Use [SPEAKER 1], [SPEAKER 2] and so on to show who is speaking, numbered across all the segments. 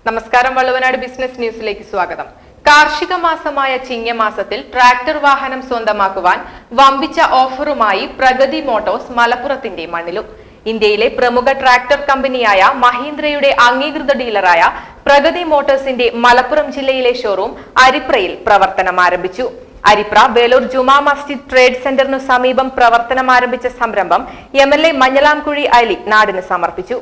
[SPEAKER 1] നമസ്കാരം, വള്ളുവനാട് ബിസിനസ് ന്യൂസിലേക്ക് സ്വാഗതം. കാർഷിക മാസമായ ചിങ്ങമാസത്തിൽ ട്രാക്ടർ വാഹനം സ്വന്തമാക്കുവാൻ വമ്പിച്ച ഓഫറുമായി പ്രഗതി മോട്ടോഴ്സ് മലപ്പുറത്തിന്റെ മണ്ണിലും. ഇന്ത്യയിലെ പ്രമുഖ ട്രാക്ടർ കമ്പനിയായ മഹീന്ദ്രയുടെ അംഗീകൃത ഡീലറായ പ്രഗതി മോട്ടോഴ്സിന്റെ മലപ്പുറം ജില്ലയിലെ ഷോറൂം അരിപ്രയിൽ പ്രവർത്തനം ആരംഭിച്ചു. അരിപ്ര വേലൂർ ജുമാ മസ്ജിദ് ട്രേഡ് സെന്ററിനു സമീപം പ്രവർത്തനം ആരംഭിച്ച സംരംഭം MLA മഞ്ഞളാംകുഴി അലി നാടിന് സമർപ്പിച്ചു.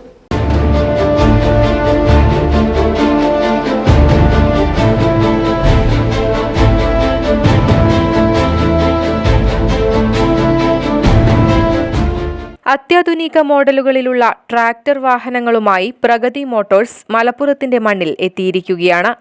[SPEAKER 1] അത്യാധുനിക മോഡലുകളിലുള്ള ട്രാക്ടർ വാഹനങ്ങളുമായി പ്രഗതി മോട്ടോഴ്സ് മലപ്പുറത്തിന്റെ മണ്ണിൽ എത്തിയിരിക്കുകയാണ്.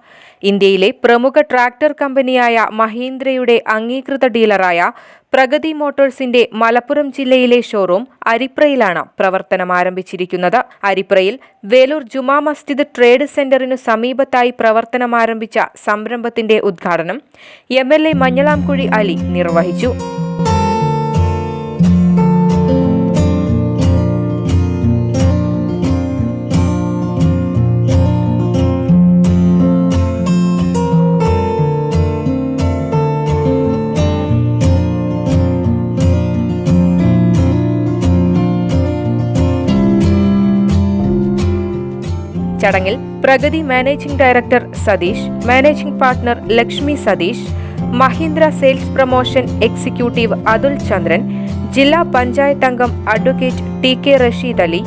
[SPEAKER 1] ഇന്ത്യയിലെ പ്രമുഖ ട്രാക്ടർ കമ്പനിയായ മഹീന്ദ്രയുടെ അംഗീകൃത ഡീലറായ പ്രഗതി മോട്ടോഴ്സിന്റെ മലപ്പുറം ജില്ലയിലെ ഷോറൂം അരിപ്രയിലാണ് പ്രവർത്തനം ആരംഭിച്ചിരിക്കുന്നത്. അരിപ്രയിൽ വേലൂർ ജുമാ മസ്ജിദ് ട്രേഡ് സെന്ററിനു സമീപത്തായി പ്രവർത്തനം ആരംഭിച്ച സംരംഭത്തിന്റെ ഉദ്ഘാടനം MLA മഞ്ഞളാംകുഴി അലി നിർവഹിച്ചു. ചടങ്ങിൽ Pragathi managing director Satheesh, managing partner Lakshmi Satheesh, Mahindra sales promotion executive Athul Chandran, ജില്ലാ പഞ്ചായത്ത് അംഗം അഡ്വക്കേറ്റ് TK റഷീദ് അലി,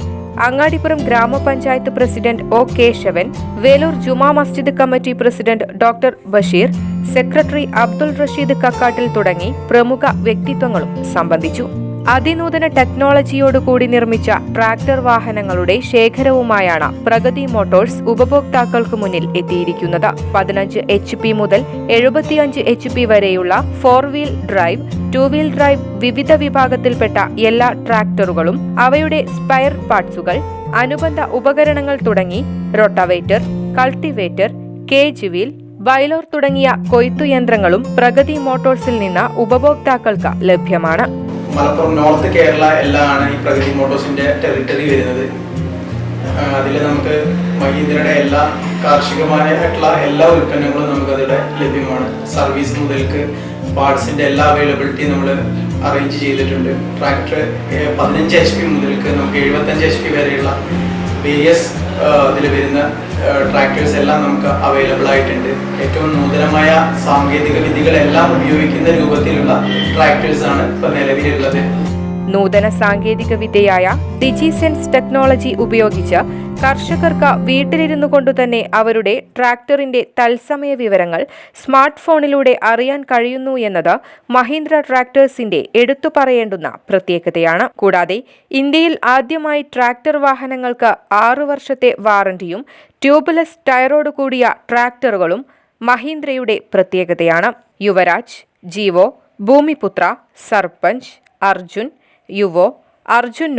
[SPEAKER 1] അങ്ങാടിപ്പുറം ഗ്രാമപഞ്ചായത്ത് president O Keshavan, Veloor Juma Masjid committee president doctor Basheer, secretary Abdul Rasheed Kakkattil തുടങ്ങി പ്രമുഖ വ്യക്തിത്വങ്ങളും സംബന്ധിച്ചു. അതിനൂതന ടെക്നോളജിയോടുകൂടി നിർമ്മിച്ച ട്രാക്ടർ വാഹനങ്ങളുടെ ശേഖരവുമായാണ് പ്രഗതി മോട്ടോഴ്സ് ഉപഭോക്താക്കൾക്ക് മുന്നിൽ എത്തിയിരിക്കുന്നത്. 15 HP മുതൽ 75 HP വരെയുള്ള 4 വീൽ ഡ്രൈവ്, 2 വീൽ ഡ്രൈവ് വിവിധ വിഭാഗത്തിൽപ്പെട്ട എല്ലാ ട്രാക്ടറുകളും, അവയുടെ സ്പെയർ പാർട്സുകൾ, അനുബന്ധ ഉപകരണങ്ങൾ തുടങ്ങി റോട്ടാവേറ്റർ, കൾട്ടിവേറ്റർ, കേജ് വീൽ, ബൈലോർ തുടങ്ങിയ കൊയ്ത്തുയന്ത്രങ്ങളും പ്രഗതി മോട്ടോഴ്സിൽ നിന്ന് ഉപഭോക്താക്കൾക്ക് ലഭ്യമാണ്.
[SPEAKER 2] മലപ്പുറം നോർത്ത് കേരള എല്ലാമാണ് ഈ പ്രഗതി മോട്ടോഴ്സിന്റെ ടെറിട്ടറി വരുന്നത്. അതിൽ നമുക്ക് മഹീന്ദ്രയുടെ എല്ലാ കാർഷികമായിട്ടുള്ള എല്ലാ ഉൽപ്പന്നങ്ങളും നമുക്ക് അതിൽ ലഭ്യമാണ്. സർവീസ് മുതൽക്ക് പാർട്സിന്റെ എല്ലാ അവൈലബിലിറ്റി നമ്മൾ അറേഞ്ച് ചെയ്തിട്ടുണ്ട്. ട്രാക്ടർ 15 HP മുതൽക്ക് നമുക്ക് 75 HP വരെയുള്ള വേരിയസ് ഇതിൽ വരുന്ന ട്രാക്ടേഴ്സ് എല്ലാം നമുക്ക് അവൈലബിൾ ആയിട്ടുണ്ട്. ഏറ്റവും നൂതനമായ സാങ്കേതിക വിദ്യകളെല്ലാം ഉപയോഗിക്കുന്ന രൂപത്തിലുള്ള ട്രാക്ടേഴ്സ് ആണ് ഇപ്പോൾ നിലവിലുള്ളത്.
[SPEAKER 1] നൂതന സാങ്കേതിക വിദ്യയായ ഡിജിസെൻസ് ടെക്നോളജി ഉപയോഗിച്ച് കർഷകർക്ക് വീട്ടിലിരുന്നു കൊണ്ടുതന്നെ അവരുടെ ട്രാക്ടറിന്റെ തത്സമയ വിവരങ്ങൾ സ്മാർട്ട് ഫോണിലൂടെ അറിയാൻ കഴിയുന്നു എന്നത് മഹീന്ദ്ര ട്രാക്ടേഴ്സിന്റെ എടുത്തു പറയേണ്ടുന്ന പ്രത്യേകതയാണ്. കൂടാതെ ഇന്ത്യയിൽ ആദ്യമായി ട്രാക്ടർ വാഹനങ്ങൾക്ക് 6 വർഷത്തെ വാറന്റിയും ട്യൂബ്ലെസ് ടയറോട് കൂടിയ ട്രാക്ടറുകളും മഹീന്ദ്രയുടെ പ്രത്യേകതയാണ്. യുവരാജ്, ജീവോ, ഭൂമിപുത്ര, സർപഞ്ച്, അർജുൻ, യുവോ, അർജുൻ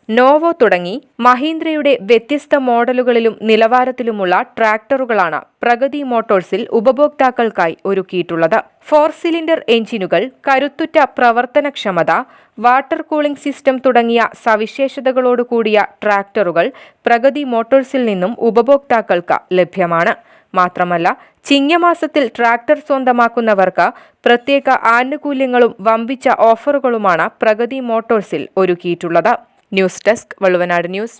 [SPEAKER 1] നോവോ തുടങ്ങി മഹീന്ദ്രയുടെ വ്യത്യസ്ത മോഡലുകളിലും നിലവാരത്തിലുമുള്ള ട്രാക്ടറുകളാണ് പ്രഗതി മോട്ടോഴ്സിൽ ഉപഭോക്താക്കൾക്കായി ഒരുക്കിയിട്ടുള്ളത്. 4 സിലിണ്ടർ എഞ്ചിനുകൾ, കരുത്തുറ്റ പ്രവർത്തനക്ഷമത, വാട്ടർ കൂളിംഗ് സിസ്റ്റം തുടങ്ങിയ സവിശേഷതകളോടുകൂടിയ ട്രാക്ടറുകൾ പ്രഗതി മോട്ടോഴ്സിൽ നിന്നും ഉപഭോക്താക്കൾക്ക് ലഭ്യമാണ്. മാത്രമല്ല, ചിങ്ങമാസത്തിൽ ട്രാക്ടർ സ്വന്തമാക്കുന്നവർക്ക് പ്രത്യേക ആനുകൂല്യങ്ങളും വമ്പിച്ച ഓഫറുകളുമാണ് പ്രഗതി മോട്ടോഴ്സിൽ ഒരുക്കിയിട്ടുള്ളത്. News desk, Valluvanad news.